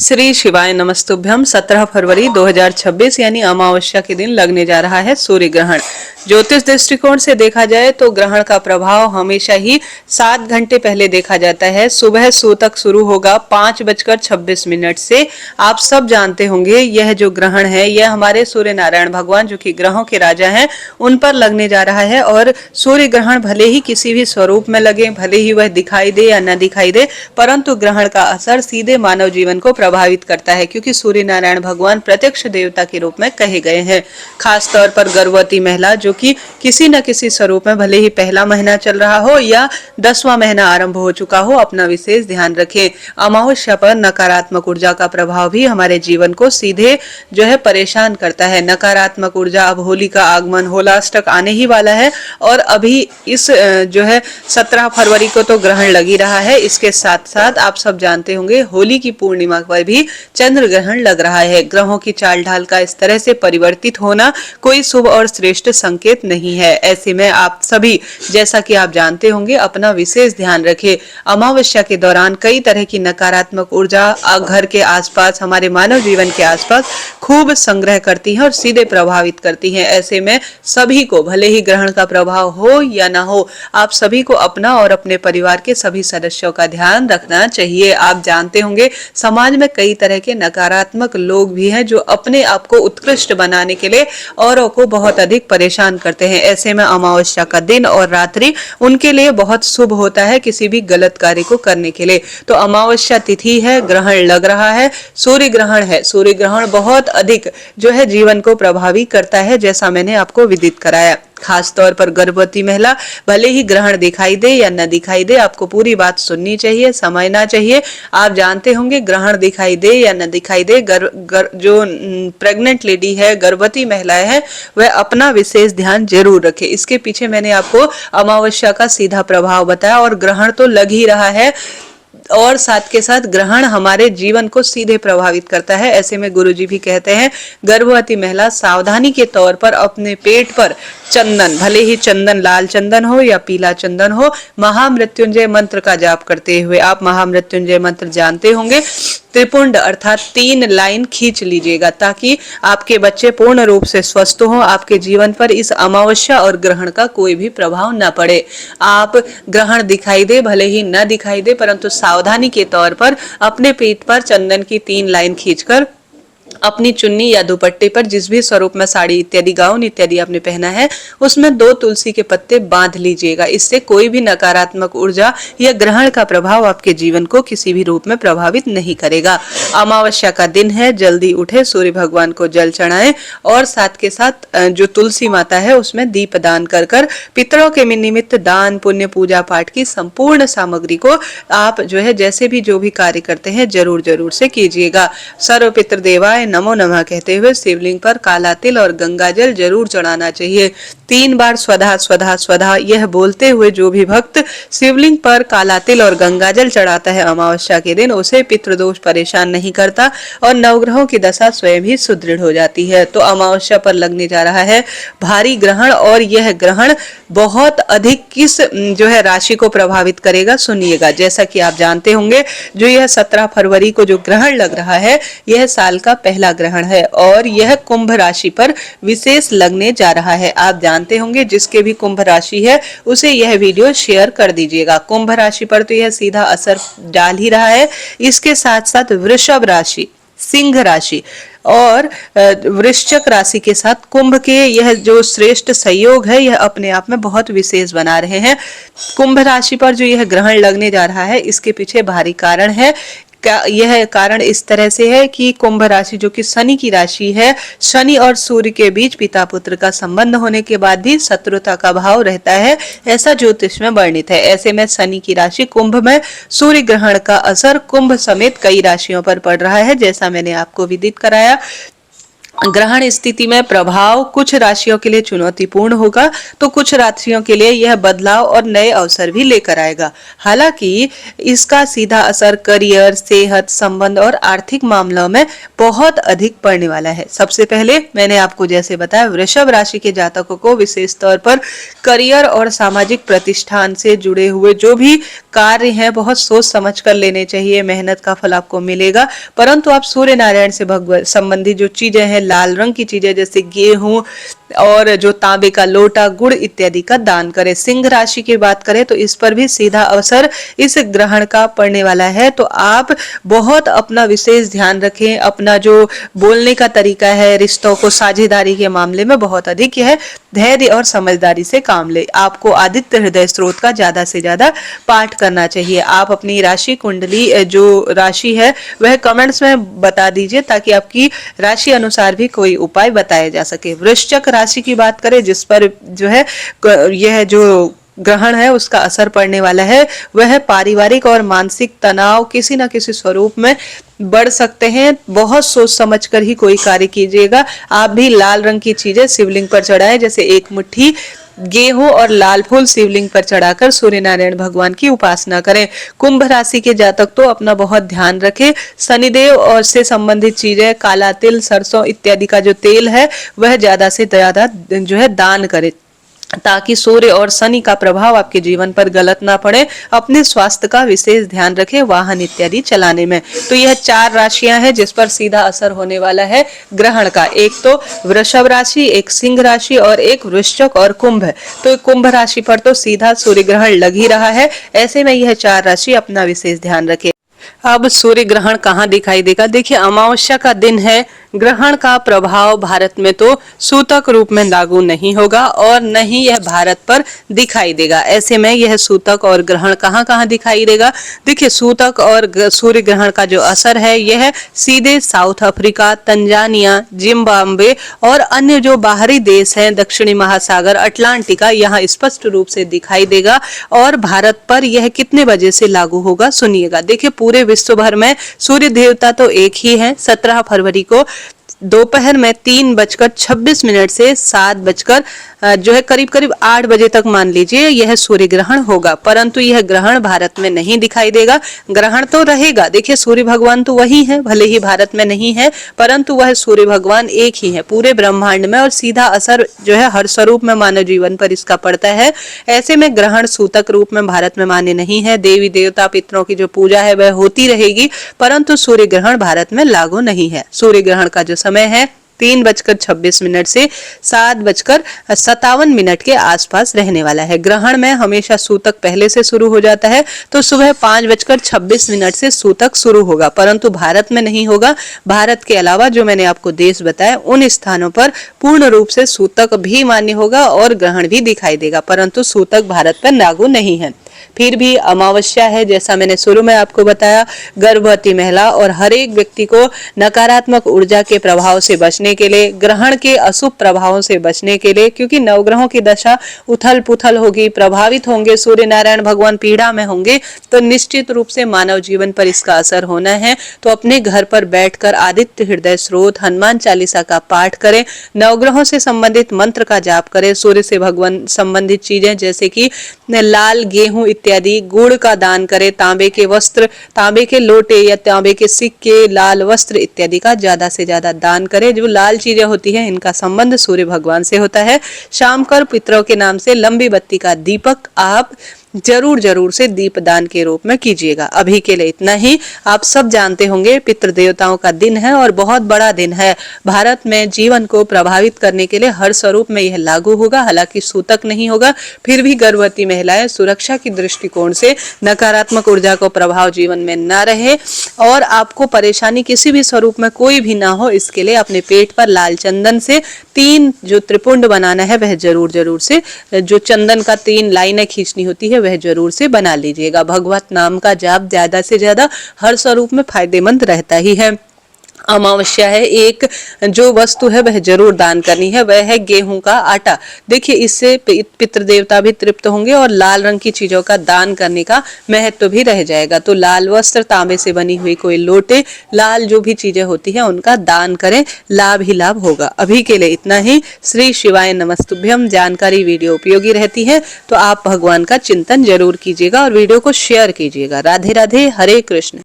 श्री शिवाय नमस्तुभ्यम। 17 फरवरी 2026 यानी अमावस्या के दिन लगने जा रहा है सूर्य ग्रहण। ज्योतिष दृष्टिकोण से देखा जाए तो ग्रहण का प्रभाव हमेशा ही 7 घंटे पहले देखा जाता है। सुबह सूतक शुरू होगा 5:26 से। आप सब जानते होंगे यह जो ग्रहण है यह हमारे सूर्य नारायण भगवान जो कि ग्रहों के राजा हैं उन पर लगने जा रहा है। और सूर्य ग्रहण भले ही किसी भी स्वरूप में लगे, भले ही वह दिखाई दे या न दिखाई दे, परंतु ग्रहण का असर सीधे मानव जीवन को प्रभावित करता है, क्योंकि सूर्य नारायण भगवान प्रत्यक्ष देवता के रूप में कहे गए हैं। खास तौर पर गर्भवती महिला जो कि किसी न किसी स्वरूप में, भले ही पहला महीना चल रहा हो या 10वां महीना आरंभ हो चुका हो, अपना विशेष ध्यान रखें। अमावस्या पर नकारात्मक ऊर्जा का प्रभाव भी हमारे जीवन को सीधे जो है परेशान करता है। नकारात्मक ऊर्जा, अब होली का आगमन, होलाष्टक आने ही वाला है और अभी इस जो है 17 फरवरी को तो ग्रहण लग ही रहा है। इसके साथ साथ आप सब जानते होंगे होली की पूर्णिमा पर भी चंद्र ग्रहण लग रहा है। ग्रहों की चाल ढाल का इस तरह से परिवर्तित होना कोई शुभ और श्रेष्ठ संकेत नहीं है। ऐसे में आप सभी, जैसा कि आप जानते होंगे, अपना विशेष ध्यान रखें। अमावस्या के दौरान कई तरह की नकारात्मक ऊर्जा घर के आसपास, हमारे मानव जीवन के आसपास खूब संग्रह करती है और सीधे प्रभावित करती है। ऐसे में सभी को, भले ही ग्रहण का प्रभाव हो या ना हो, आप सभी को अपना और अपने परिवार के सभी सदस्यों का ध्यान रखना चाहिए। आप जानते होंगे समाज में कई तरह के नकारात्मक लोग भी हैं जो अपने आप को उत्कृष्ट बनाने के लिए औरों को बहुत अधिक परेशान करते हैं। ऐसे में अमावस्या का दिन और रात्रि उनके लिए बहुत शुभ होता है किसी भी गलत कार्य को करने के लिए। तो अमावस्या तिथि है, ग्रहण लग रहा है, सूर्य ग्रहण है। सूर्य ग्रहण बहुत अधिक जो है जीवन को प्रभावित करता है, जैसा मैंने आपको विदित कराया। खास तौर पर गर्भवती महिला, भले ही ग्रहण दिखाई दे या न दिखाई दे, आपको पूरी बात सुननी चाहिए, समझना चाहिए। आप जानते होंगे ग्रहण दिखाई दे या न दिखाई दे, जो प्रेग्नेंट लेडी है, गर्भवती महिलाएं हैं, वह अपना विशेष ध्यान जरूर रखे। इसके पीछे मैंने आपको अमावस्या का सीधा प्रभाव बताया और ग्रहण तो लग ही रहा है और साथ के साथ ग्रहण हमारे जीवन को सीधे प्रभावित करता है। ऐसे में गुरुजी भी कहते हैं गर्भवती महिला सावधानी के तौर पर अपने पेट पर चंदन, भले ही चंदन लाल चंदन हो या पीला चंदन हो, महामृत्युंजय मंत्र का जाप करते हुए, आप महामृत्युंजय मंत्र जानते होंगे, त्रिपुंड अर्थात 3 लाइन खींच लीजिएगा ताकि आपके बच्चे पूर्ण रूप से स्वस्थ हों, आपके जीवन पर इस अमावस्या और ग्रहण का कोई भी प्रभाव न पड़े। आप ग्रहण दिखाई दे, भले ही न दिखाई दे, परंतु सावधानी के तौर पर अपने पेट पर चंदन की 3 लाइन खींचकर अपनी चुन्नी या दुपट्टे पर, जिस भी स्वरूप में साड़ी इत्यादि, गाउन इत्यादि आपने पहना है, उसमें 2 तुलसी के पत्ते बांध लीजिएगा। इससे कोई भी नकारात्मक ऊर्जा या ग्रहण का प्रभाव आपके जीवन को किसी भी रूप में प्रभावित नहीं करेगा। अमावस्या का दिन है, जल्दी उठे, सूर्य भगवान को जल चढ़ाएं और साथ के साथ जो तुलसी माता है उसमें दीप दान कर कर पितरों के निमित्त दान पुण्य पूजा पाठ की संपूर्ण सामग्री को आप जो है जैसे भी जो भी कार्य करते हैं जरूर जरूर से कीजिएगा। सर्व पितृ देवाय नमो नमः कहते हुए शिवलिंग पर काला तिल और गंगा जल जरूर चढ़ाना चाहिए। 3 बार स्वधा स्वधा स्वधा यह बोलते हुए जो भी भक्त शिवलिंग पर काला तिल और गंगा जल चढ़ाता है अमावस्या के दिन, उसे पितृदोष परेशान नहीं करता और नवग्रहों की दशा स्वयं ही सुदृढ़ हो जाती है। तो अमावस्या पर लगने जा रहा है भारी ग्रहण और यह ग्रहण बहुत अधिक किस जो है राशि को प्रभावित करेगा सुनिएगा। जैसा कि आप जानते होंगे जो यह 17 फरवरी को जो ग्रहण लग रहा है यह साल का पहला ग्रहण है और यह कुंभ राशि पर विशेष लगने जा रहा है। आप जानते होंगे जिसके भी कुंभ राशि है उसे यह वीडियो शेयर कर दीजिएगा। कुंभ राशि पर तो यह सीधा असर डाल ही रहा है। इसके साथ साथ वृषभ राशि, सिंह राशि और वृश्चिक राशि के साथ कुंभ के यह जो श्रेष्ठ संयोग है यह अपने आप में बहुत विशेष बना रहे हैं। कुंभ राशि पर जो यह ग्रहण लगने जा रहा है इसके पीछे भारी कारण है। यह कारण इस तरह से है कि कुंभ राशि जो कि शनि की राशि है, शनि और सूर्य के बीच पिता पुत्र का संबंध होने के बाद भी शत्रुता का भाव रहता है, ऐसा ज्योतिष में वर्णित है। ऐसे में शनि की राशि कुंभ में सूर्य ग्रहण का असर कुंभ समेत कई राशियों पर पड़ रहा है, जैसा मैंने आपको विदित कराया। ग्रहण स्थिति में प्रभाव कुछ राशियों के लिए चुनौतीपूर्ण होगा तो कुछ राशियों के लिए यह बदलाव और नए अवसर भी लेकर आएगा। हालांकि इसका सीधा असर करियर, सेहत, संबंध और आर्थिक मामलों में बहुत अधिक पड़ने वाला है। सबसे पहले मैंने आपको जैसे बताया, वृषभ राशि के जातकों को विशेष तौर पर करियर और सामाजिक प्रतिष्ठान से जुड़े हुए जो भी कार्य हैं बहुत सोच समझ कर लेने चाहिए। मेहनत का फल आपको मिलेगा, परंतु आप सूर्य नारायण से भगवत संबंधी जो चीजें हैं, लाल रंग की चीजें जैसे गेहूं और जो तांबे का लोटा, गुड़ इत्यादि का दान करें। सिंह राशि की बात करें तो इस पर भी सीधा अवसर इस ग्रहण का पड़ने वाला है, तो आप बहुत अपना विशेष ध्यान रखें। अपना जो बोलने का तरीका है, रिश्तों को साझेदारी के मामले में बहुत अधिक यह धैर्य और समझदारी से काम ले। आपको आदित्य हृदय स्त्रोत का ज्यादा से ज्यादा पाठ करना चाहिए। आप अपनी राशि कुंडली जो राशि है वह कमेंट्स में बता दीजिए ताकि आपकी राशि अनुसार भी कोई उपाय बताया जा सके। वृश्चिक राशि की बात करें जिस पर जो है यह जो ग्रहण है उसका असर पड़ने वाला है, वह पारिवारिक और मानसिक तनाव किसी न किसी स्वरूप में बढ़ सकते हैं। बहुत सोच समझकर ही कोई कार्य कीजिएगा। आप भी लाल रंग की चीजें शिवलिंग पर चढ़ाएं, जैसे एक मुट्ठी गेहूं और लाल फूल शिवलिंग पर चढ़ाकर सूर्य नारायण भगवान की उपासना करें। कुंभ राशि के जातक तो अपना बहुत ध्यान रखें। शनिदेव और से संबंधित चीजें, काला तिल, सरसों इत्यादि का जो तेल है वह ज्यादा से ज्यादा जो है दान करें ताकि सूर्य और शनि का प्रभाव आपके जीवन पर गलत ना पड़े। अपने स्वास्थ्य का विशेष ध्यान रखें वाहन इत्यादि चलाने में। तो यह 4 राशियां हैं जिस पर सीधा असर होने वाला है ग्रहण का। एक तो वृषभ राशि, एक सिंह राशि और एक वृश्चिक और कुंभ। तो कुंभ राशि पर तो सीधा सूर्य ग्रहण लग ही रहा है। ऐसे में यह 4 राशि अपना विशेष ध्यान रखें। अब सूर्य ग्रहण कहाँ दिखाई देगा? देखिए, अमावस्या का दिन है। ग्रहण का प्रभाव भारत में तो सूतक रूप में लागू नहीं होगा और न ही यह भारत पर दिखाई देगा। ऐसे में यह सूतक और ग्रहण कहाँ कहाँ दिखाई देगा? देखिए, सूतक और सूर्य ग्रहण का जो असर है यह सीधे साउथ अफ्रीका, तंजानिया, जिम्बाब्वे और अन्य जो बाहरी देश हैं, दक्षिणी महासागर, अटलांटिका, यहाँ स्पष्ट रूप से दिखाई देगा। और भारत पर यह कितने बजे से लागू होगा सुनिएगा। देखिए, पूरे विश्व भर में सूर्य देवता तो एक ही है। 17 फरवरी को दोपहर में 3:26 से 7 जो है करीब करीब 8 बजे तक मान लीजिए यह सूर्य ग्रहण होगा, परंतु यह ग्रहण भारत में नहीं दिखाई देगा। ग्रहण तो रहेगा। देखिए, सूर्य भगवान तो वही है, भले ही भारत में नहीं है, परंतु वह सूर्य भगवान एक ही है पूरे ब्रह्मांड में और सीधा असर जो है हर स्वरूप में मानव जीवन पर इसका पड़ता है। ऐसे में ग्रहण सूतक रूप में भारत में मान्य नहीं है। देवी देवता पितरों की जो पूजा है वह होती रहेगी, परंतु सूर्य ग्रहण भारत में लागू नहीं है। सूर्य ग्रहण का जो समय है 3:26 से 7:57 के आसपास रहने वाला है। ग्रहण में हमेशा सूतक पहले से शुरू हो जाता है, तो सुबह 5:26 से सूतक शुरू होगा, परंतु भारत में नहीं होगा। भारत के अलावा जो मैंने आपको देश बताया उन स्थानों पर पूर्ण रूप से सूतक भी मान्य होगा और ग्रहण भी दिखाई देगा, परंतु सूतक भारत पर लागू नहीं है। फिर भी अमावस्या है, जैसा मैंने शुरू में आपको बताया। गर्भवती महिला और हर एक व्यक्ति को नकारात्मक ऊर्जा के प्रभाव से बचने के लिए, ग्रहण के अशुभ प्रभावों से बचने के लिए, क्योंकि नवग्रहों की दशा उथल पुथल होगी, प्रभावित होंगे, सूर्य नारायण भगवान पीड़ा में होंगे, तो निश्चित रूप से मानव जीवन पर इसका असर होना है। तो अपने घर पर बैठकर आदित्य हृदय स्रोत, हनुमान चालीसा का पाठ करें, नवग्रहों से संबंधित मंत्र का जाप करें, सूर्य से भगवान संबंधित चीजें जैसे कि लाल गेहूं इत्यादि, गुड़ का दान करें, तांबे के वस्त्र, तांबे के लोटे या तांबे के सिक्के, लाल वस्त्र इत्यादि का ज्यादा से ज्यादा दान करें। जो लाल चीजें होती हैं इनका संबंध सूर्य भगवान से होता है। शाम कर पितरों के नाम से लंबी बत्ती का दीपक आप जरूर से दीपदान के रूप में कीजिएगा। अभी के लिए इतना ही। आप सब जानते होंगे पितृ देवताओं का दिन है और बहुत बड़ा दिन है। भारत में जीवन को प्रभावित करने के लिए हर स्वरूप में यह लागू होगा, हालांकि सूतक नहीं होगा। फिर भी गर्भवती महिलाएं सुरक्षा की दृष्टिकोण से नकारात्मक ऊर्जा को प्रभाव जीवन में न रहे और आपको परेशानी किसी भी स्वरूप में कोई भी ना हो, इसके लिए अपने पेट पर लाल चंदन से 3 जो त्रिपुंड बनाना है वह जरूर से जो चंदन का 3 लाइनें खींचनी होती है वह जरूर से बना लीजिएगा। भगवत नाम का जाप ज्यादा से ज्यादा हर स्वरूप में फायदेमंद रहता ही है। अमावस्या है, एक जो वस्तु है वह जरूर दान करनी है, वह है गेहूं का आटा। देखिए इससे पितृ देवता भी तृप्त होंगे और लाल रंग की चीजों का दान करने का महत्व भी रह जाएगा। तो लाल वस्त्र, तांबे से बनी हुई कोई लोटे, लाल जो भी चीजें होती है उनका दान करें, लाभ ही लाभ होगा। अभी के लिए इतना ही। श्री शिवाय नमस्तुभ्यम। जानकारी वीडियो उपयोगी रहती है तो आप भगवान का चिंतन जरूर कीजिएगा और वीडियो को शेयर कीजिएगा। राधे राधे, हरे कृष्ण।